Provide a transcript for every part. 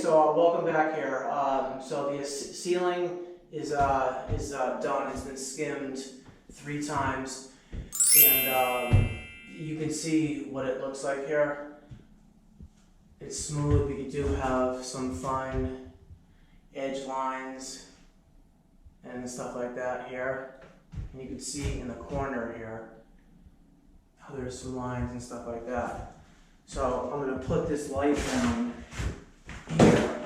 so welcome back here. So the ceiling is done. It's been skimmed 3 times, and you can see what it looks like here. It's smooth, but you do have some fine edge lines and stuff like that here. And you can see in the corner here how there's some lines and stuff like that. So I'm going to put this light down here,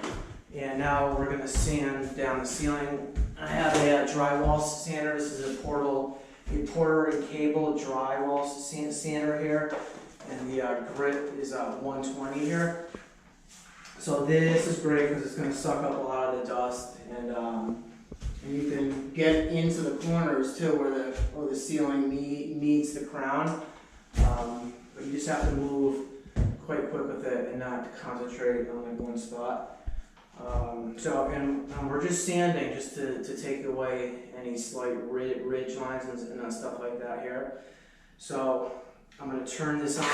and now we're going to sand down the ceiling. I have a drywall sander. This is a porter and cable drywall sander here, and the grit is 120 here. So this is great because it's going to suck up a lot of the dust, and you can get into the corners too, where the ceiling meets the crown. But you just have to move quite quick with it and not concentrate on like one spot. And we're just sanding just to take away any slight ridge lines and stuff like that here. So I'm going to turn this on.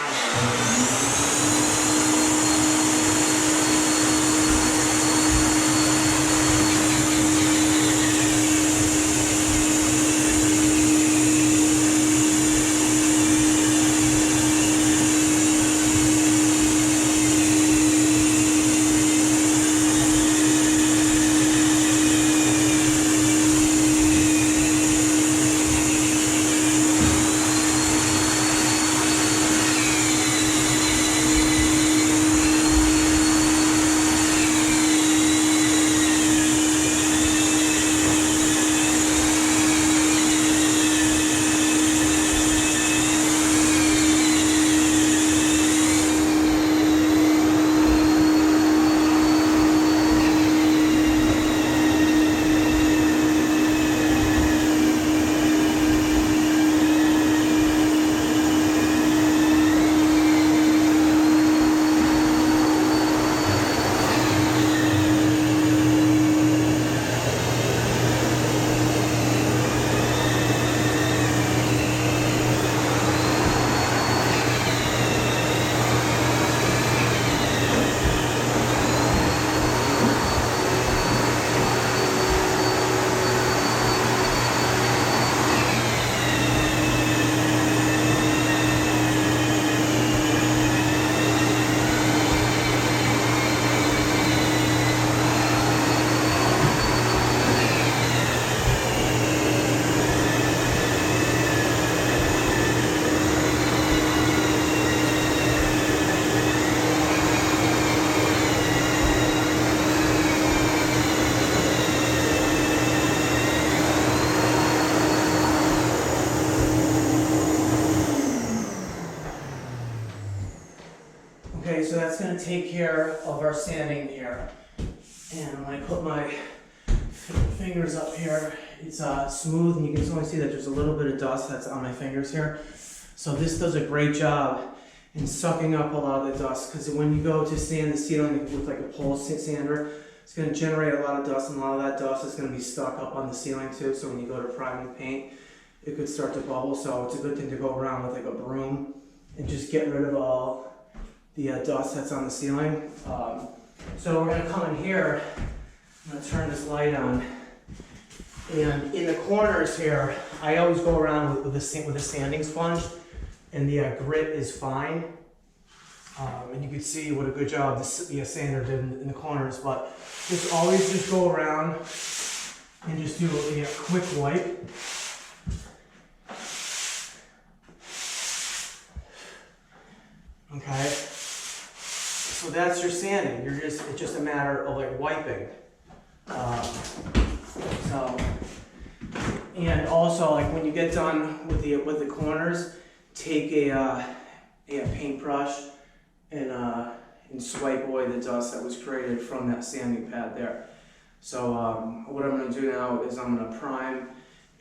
Okay, so that's going to take care of our sanding here. And I'm going to put my fingers up here. It's smooth, and you can only see that there's a little bit of dust that's on my fingers here. So this does a great job in sucking up a lot of the dust, because when you go to sand the ceiling with like a pole sander, it's going to generate a lot of dust, and a lot of that dust is going to be stuck up on the ceiling too. So when you go to prime and paint, it could start to bubble. So it's a good thing to go around with like a broom and just get rid of all the dust that's on the ceiling. So we're going to come in here. I'm going to turn this light on, and in the corners here, I always go around with a sanding sponge, and the grit is fine. And you can see what a good job the sander did in the corners. But just always just go around and just do a quick wipe. Okay. So that's your sanding. It's just a matter of like wiping. And also, like when you get done with the corners, take a paintbrush and swipe away the dust that was created from that sanding pad there. So what I'm going to do now is I'm going to prime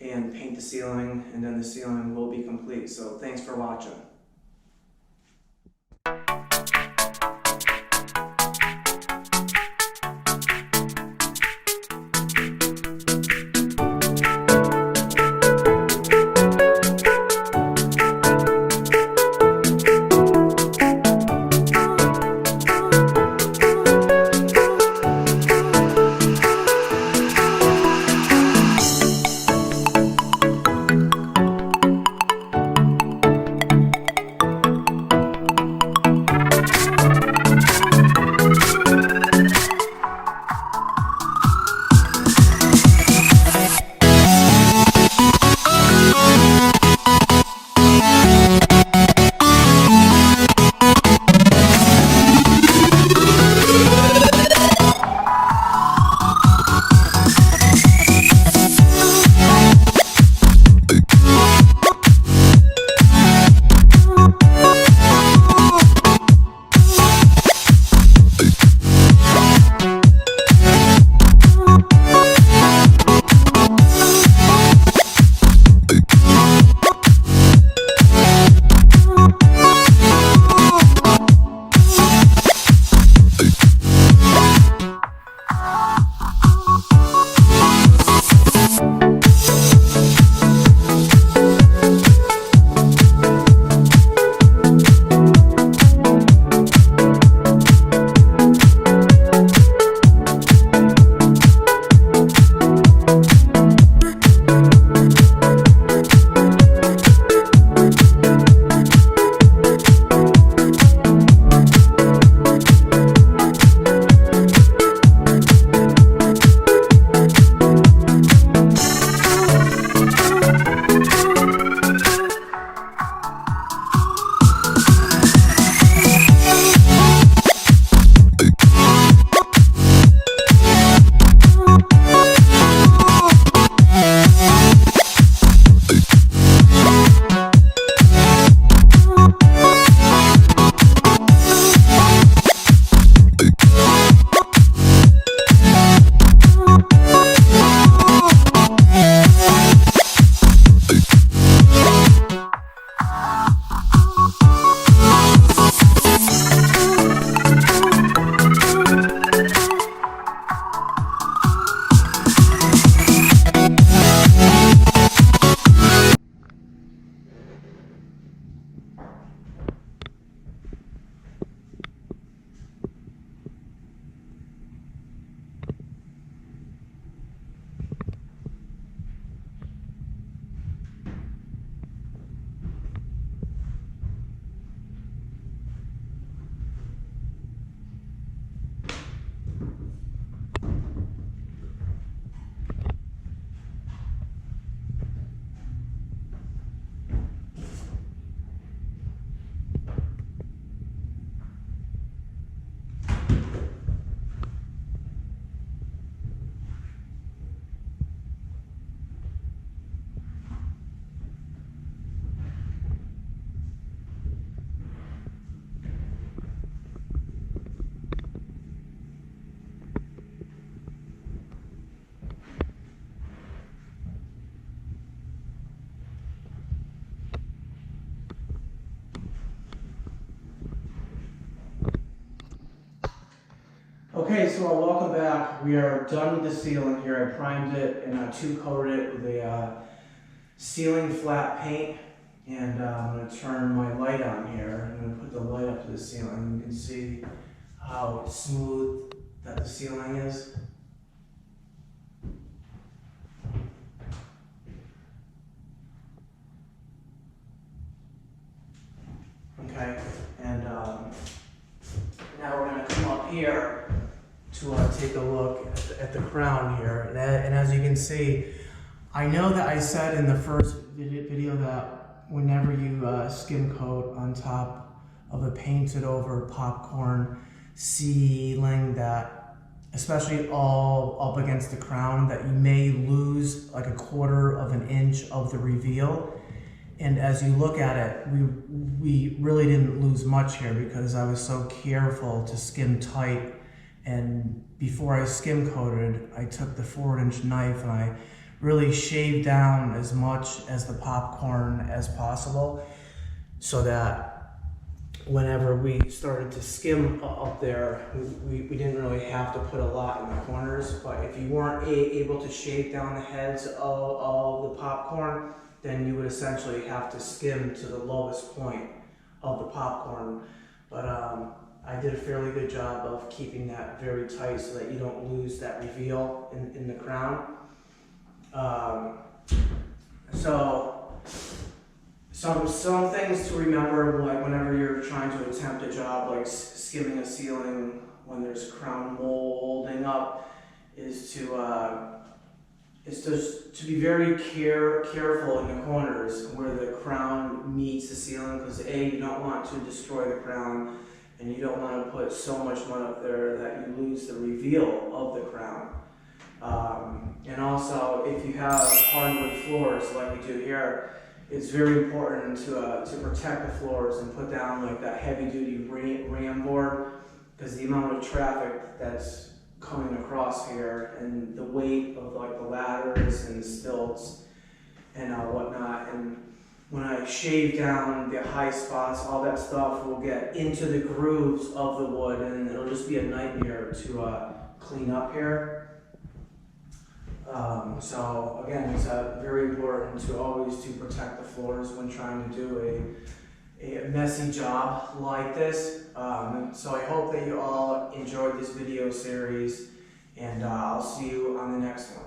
and paint the ceiling, and then the ceiling will be complete. So thanks for watching. Okay, so welcome back. We are done with the ceiling here. I primed it and two-coated it with a ceiling flat paint. And I'm going to turn my light on here. I'm going to put the light up to the ceiling. You can see how smooth that the ceiling is. Okay, and now we're going to come up here to take a look at the crown here. And as you can see, I know that I said in the first video that whenever you skim coat on top of a painted over popcorn ceiling, that especially all up against the crown, that you may lose like 1/4 of an inch of the reveal. And as you look at it, we really didn't lose much here because I was so careful to skim tight. And before I skim coated, I took the 4-inch knife and I really shaved down as much as the popcorn as possible, so that whenever we started to skim up there, we didn't really have to put a lot in the corners. But if you weren't able to shave down the heads of the popcorn, then you would essentially have to skim to the lowest point of the popcorn. But I did a fairly good job of keeping that very tight so that you don't lose that reveal in the crown. So some things to remember, like whenever you're trying to attempt a job like skimming a ceiling when there's crown molding up, is to be very careful in the corners where the crown meets the ceiling, because you don't want to destroy the crown, and you don't want to put so much mud up there that you lose the reveal of the crown. And also, if you have hardwood floors like we do here, it's very important to protect the floors and put down like that heavy-duty ram board, because the amount of traffic that's coming across here and the weight of like the ladders and stilts and whatnot, and when I shave down the high spots, all that stuff will get into the grooves of the wood, and it'll just be a nightmare to clean up here. So again, it's very important to always protect the floors when trying to do a messy job like this. So I hope that you all enjoyed this video series, and I'll see you on the next one.